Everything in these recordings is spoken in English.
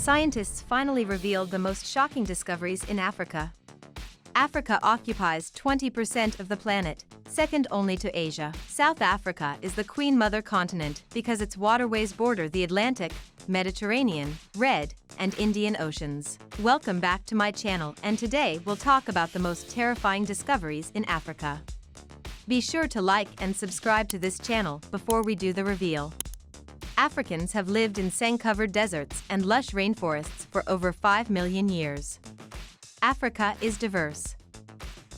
scientists finally revealed the most shocking discoveries in Africa. Africa occupies 20% of the planet, second only to Asia. South Africa is the Queen Mother continent because its waterways border the Atlantic, Mediterranean, Red, and Indian Oceans. Welcome back to my channel, and today we'll talk about the most terrifying discoveries in Africa. Be sure to like and subscribe to this channel before we do the reveal. Africans have lived in sand-covered deserts and lush rainforests for over 5 million years. Africa is diverse.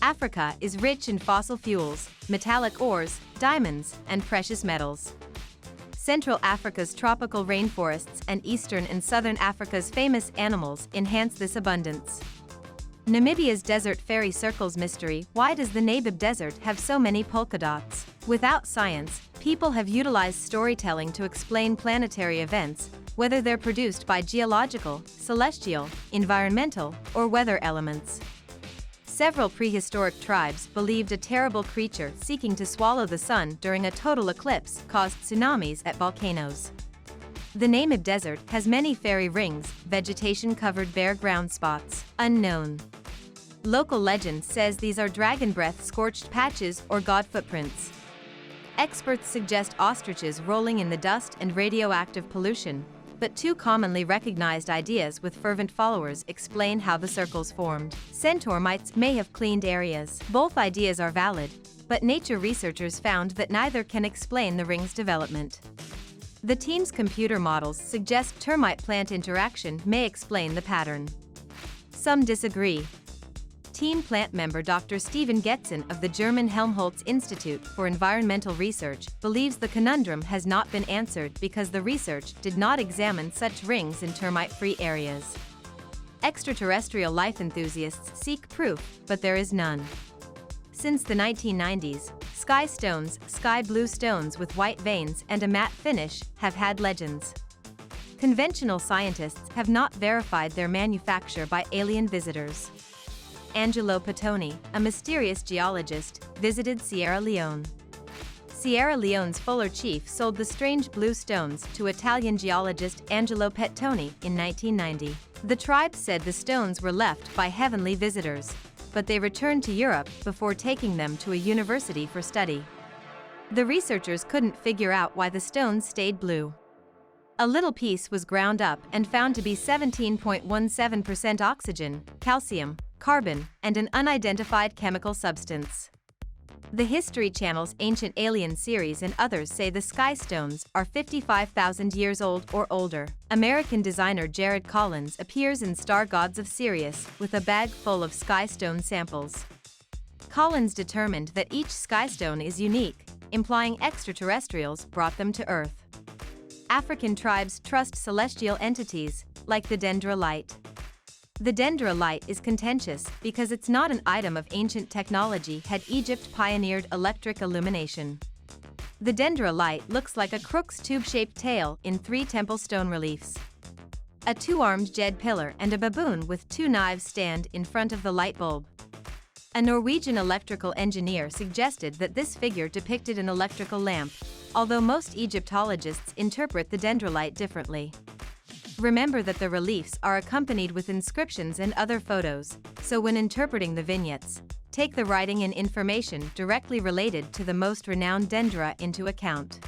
Africa is rich in fossil fuels, metallic ores, diamonds, and precious metals. Central Africa's tropical rainforests and eastern and southern Africa's famous animals enhance this abundance. Namibia's desert fairy circles mystery. Why does the Namib Desert have so many polka dots? Without science, people have utilized storytelling to explain planetary events, whether they're produced by geological, celestial, environmental, or weather elements. Several prehistoric tribes believed a terrible creature seeking to swallow the sun during a total eclipse caused tsunamis at volcanoes. The Namib Desert has many fairy rings, vegetation-covered bare ground spots. Unknown. Local legend says these are dragon breath scorched patches or god footprints. Experts suggest ostriches rolling in the dust and radioactive pollution, but two commonly recognized ideas with fervent followers explain how the circles formed. Centaur mites may have cleaned areas. Both ideas are valid, but nature researchers found that neither can explain the ring's development. The team's computer models suggest termite-plant interaction may explain the pattern. Some disagree. Team plant member Dr. Steven Getzen of the German Helmholtz Institute for Environmental Research believes the conundrum has not been answered because the research did not examine such rings in termite-free areas. Extraterrestrial life enthusiasts seek proof, but there is none. Since the 1990s, sky stones, sky blue stones with white veins and a matte finish, have had legends. Conventional scientists have not verified their manufacture by alien visitors. Angelo Pettoni, a mysterious geologist, visited Sierra Leone. Sierra Leone's Fuller chief sold the strange blue stones to Italian geologist Angelo Pettoni in 1990. The tribe said the stones were left by heavenly visitors, but they returned to Europe before taking them to a university for study. The researchers couldn't figure out why the stones stayed blue. A little piece was ground up and found to be 17.17% oxygen, calcium, carbon, and an unidentified chemical substance. The History Channel's Ancient Alien series and others say the sky stones are 55,000 years old or older. American designer Jared Collins appears in Star Gods of Sirius with a bag full of sky stone samples. Collins determined that each sky stone is unique, implying extraterrestrials brought them to Earth. African tribes trust celestial entities, like the Dendrilite. The Dendrilite is contentious because it's not an item of ancient technology had Egypt pioneered electric illumination. The Dendrilite looks like a crook's tube-shaped tail in 3 temple stone reliefs. A 2-armed jade pillar and a baboon with 2 knives stand in front of the light bulb. A Norwegian electrical engineer suggested that this figure depicted an electrical lamp, although most Egyptologists interpret the Dendrilite differently. Remember that the reliefs are accompanied with inscriptions and other photos, so when interpreting the vignettes, take the writing and information directly related to the most renowned Dendra into account.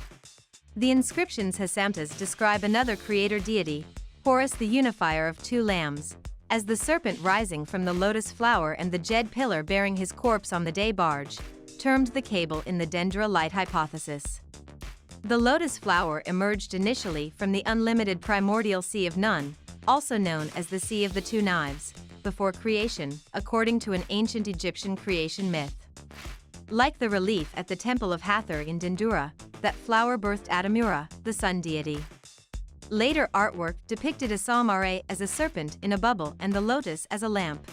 The inscriptions Hasamtas describe another creator deity, Horus the unifier of 2 lambs, as the serpent rising from the lotus flower and the jade pillar bearing his corpse on the day barge, termed the cable in the Dendrilite hypothesis. The lotus flower emerged initially from the unlimited primordial Sea of Nun, also known as the Sea of the 2 Knives, before creation, according to an ancient Egyptian creation myth. Like the relief at the Temple of Hathor in Dendura, that flower birthed Adamura, the sun deity. Later artwork depicted Asamare as a serpent in a bubble and the lotus as a lamp.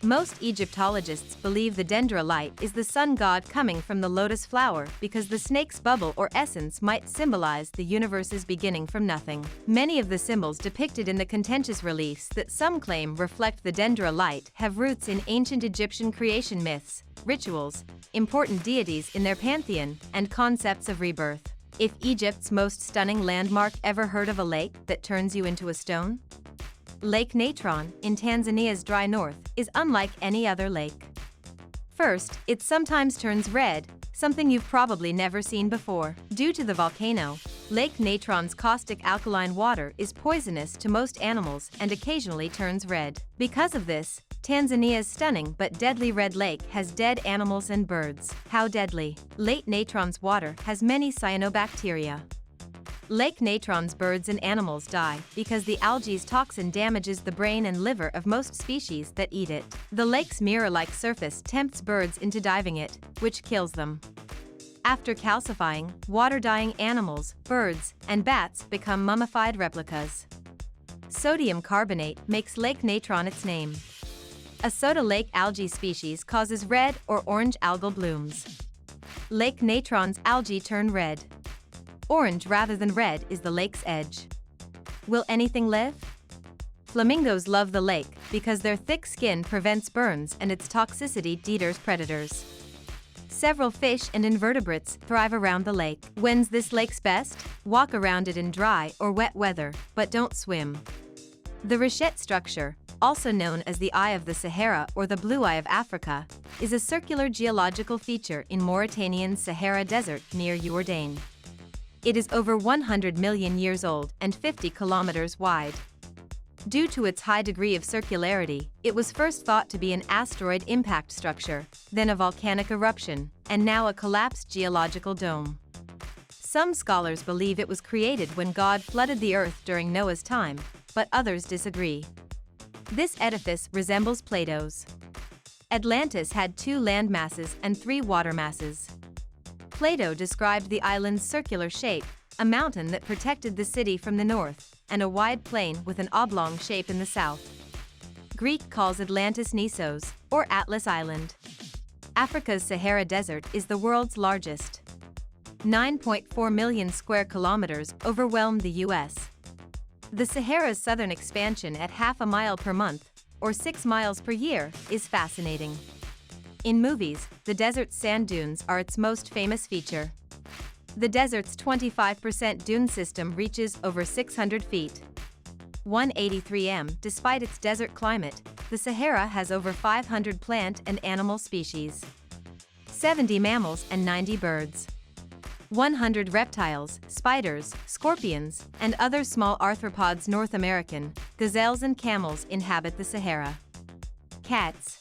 Most Egyptologists believe the Dendrilite is the sun god coming from the lotus flower because the snake's bubble or essence might symbolize the universe's beginning from nothing. Many of the symbols depicted in the contentious reliefs that some claim reflect the Dendrilite have roots in ancient Egyptian creation myths, rituals, important deities in their pantheon, and concepts of rebirth. If Egypt's most stunning landmark ever heard of a lake that turns you into a stone? Lake Natron, in Tanzania's dry north, is unlike any other lake. First, it sometimes turns red, something you've probably never seen before. Due to the volcano, Lake Natron's caustic alkaline water is poisonous to most animals and occasionally turns red. Because of this, Tanzania's stunning but deadly red lake has dead animals and birds. How deadly? Lake Natron's water has many cyanobacteria. Lake Natron's birds and animals die because the algae's toxin damages the brain and liver of most species that eat it. The lake's mirror-like surface tempts birds into diving it, which kills them. After calcifying, water-dying animals, birds, and bats become mummified replicas. Sodium carbonate makes Lake Natron its name. A soda lake algae species causes red or orange algal blooms. Lake Natron's algae turn red. Orange rather than red is the lake's edge. Will anything live? Flamingos love the lake because their thick skin prevents burns and its toxicity deters predators. Several fish and invertebrates thrive around the lake. When's this lake's best? Walk around it in dry or wet weather, but don't swim. The Richette Structure, also known as the Eye of the Sahara or the Blue Eye of Africa, is a circular geological feature in Mauritanian Sahara Desert near Jourdain. It is over 100 million years old and 50 kilometers wide. Due to its high degree of circularity, it was first thought to be an asteroid impact structure, then a volcanic eruption, and now a collapsed geological dome. Some scholars believe it was created when God flooded the earth during Noah's time, but others disagree. This edifice resembles Plato's. Atlantis had 2 land masses and 3 water masses. Plato described the island's circular shape, a mountain that protected the city from the north, and a wide plain with an oblong shape in the south. Greek calls Atlantis Nissos, or Atlas Island. Africa's Sahara Desert is the world's largest. 9.4 million square kilometers overwhelm the U.S. The Sahara's southern expansion at half a mile per month, or 6 miles per year, is fascinating. In movies, the desert's sand dunes are its most famous feature. The desert's 25% dune system reaches over 600 feet. 183 m. Despite its desert climate, the Sahara has over 500 plant and animal species, 70 mammals and 90 birds. 100 reptiles, spiders, scorpions, and other small arthropods. North American gazelles and camels inhabit the Sahara. Cats,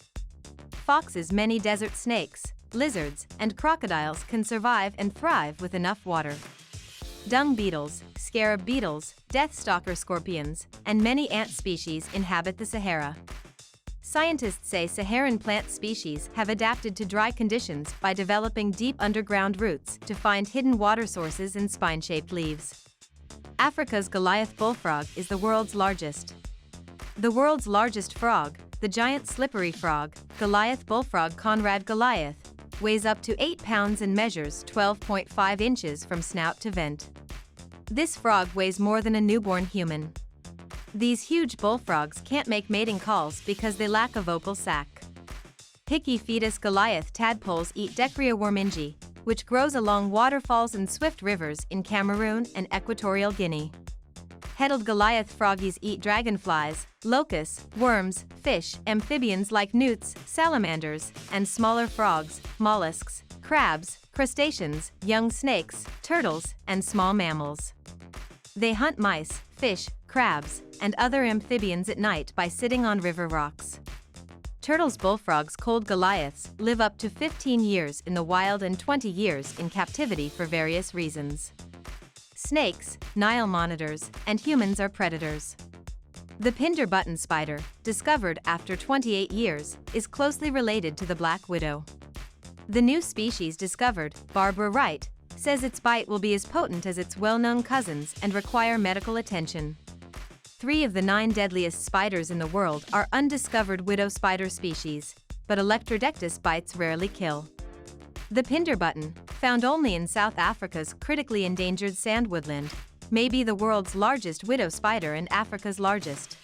foxes, many desert snakes, lizards, and crocodiles can survive and thrive with enough water. Dung beetles, scarab beetles, deathstalker scorpions, and many ant species inhabit the Sahara. Scientists say Saharan plant species have adapted to dry conditions by developing deep underground roots to find hidden water sources in spine-shaped leaves. Africa's Goliath bullfrog is the world's largest. The world's largest frog, the giant slippery frog, Goliath bullfrog Conrad Goliath, weighs up to 8 pounds and measures 12.5 inches from snout to vent. This frog weighs more than a newborn human. These huge bullfrogs can't make mating calls because they lack a vocal sac. Picky fetus Goliath tadpoles eat Decria wormingi, which grows along waterfalls and swift rivers in Cameroon and Equatorial Guinea. Headed Goliath froggies eat dragonflies, locusts, worms, fish, amphibians like newts, salamanders, and smaller frogs, mollusks, crabs, crustaceans, young snakes, turtles, and small mammals. They hunt mice, fish, crabs, and other amphibians at night by sitting on river rocks. Turtles, bullfrogs, cold Goliaths live up to 15 years in the wild and 20 years in captivity for various reasons. Snakes, Nile monitors, and humans are predators. The Pinder button spider, discovered after 28 years, is closely related to the black widow. The new species discovered, Barbara Wright, says its bite will be as potent as its well-known cousins and require medical attention. 3 of the 9 deadliest spiders in the world are undiscovered widow spider species, but Electrodectus bites rarely kill. The Pinder button, found only in South Africa's critically endangered sand woodland, may be the world's largest widow spider and Africa's largest.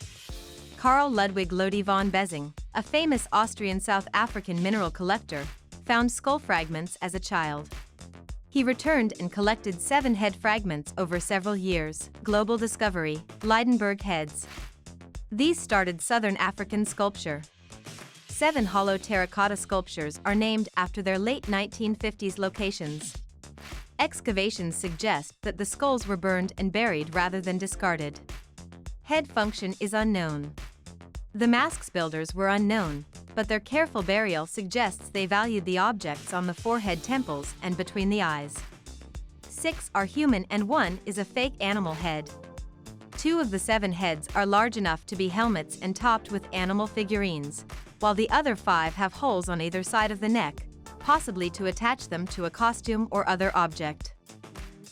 Carl Ludwig Lodi von Bezing, a famous Austrian South African mineral collector, found skull fragments as a child. He returned and collected 7 head fragments over several years. Global discovery, Liedenburg Heads. These started Southern African sculpture. 7 hollow terracotta sculptures are named after their late 1950s locations. Excavations suggest that the skulls were burned and buried rather than discarded. Head function is unknown. The masks builders were unknown, but their careful burial suggests they valued the objects on the forehead, temples, and between the eyes. 6 are human and 1 is a fake animal head. 2 of the 7 heads are large enough to be helmets and topped with animal figurines, while the other 5 have holes on either side of the neck, possibly to attach them to a costume or other object.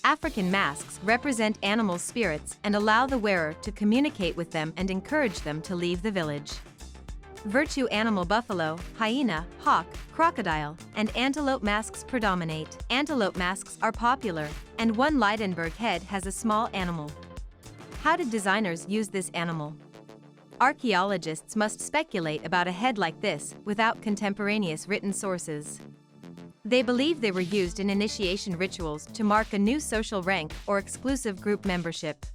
African masks represent animal spirits and allow the wearer to communicate with them and encourage them to leave the village. Virtue animal buffalo, hyena, hawk, crocodile, and antelope masks predominate. Antelope masks are popular, and one Liedenburg head has a small animal. How did designers use this animal? Archaeologists must speculate about a head like this without contemporaneous written sources. They believe they were used in initiation rituals to mark a new social rank or exclusive group membership.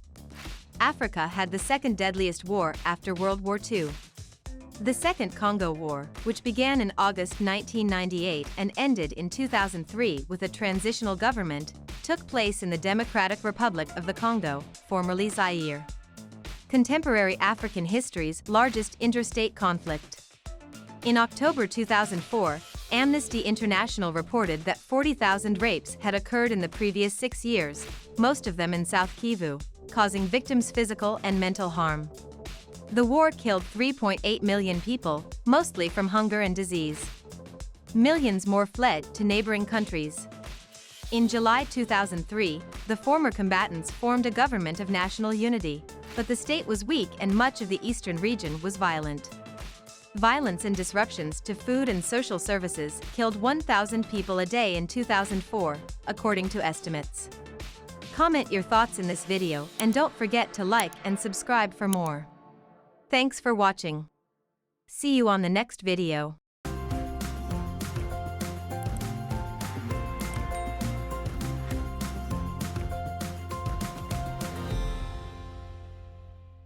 Africa had the second deadliest war after World War II. The Second Congo War, which began in August 1998 and ended in 2003 with a transitional government, took place in the Democratic Republic of the Congo, formerly Zaire. Contemporary African history's largest interstate conflict. In October 2004, Amnesty International reported that 40,000 rapes had occurred in the previous 6 years, most of them in South Kivu, causing victims physical and mental harm. The war killed 3.8 million people, mostly from hunger and disease. Millions more fled to neighboring countries. In July 2003, the former combatants formed a government of national unity, but the state was weak and much of the eastern region was violent. Violence and disruptions to food and social services killed 1,000 people a day in 2004, according to estimates. Comment your thoughts in this video and don't forget to like and subscribe for more. Thanks for watching. See you on the next video.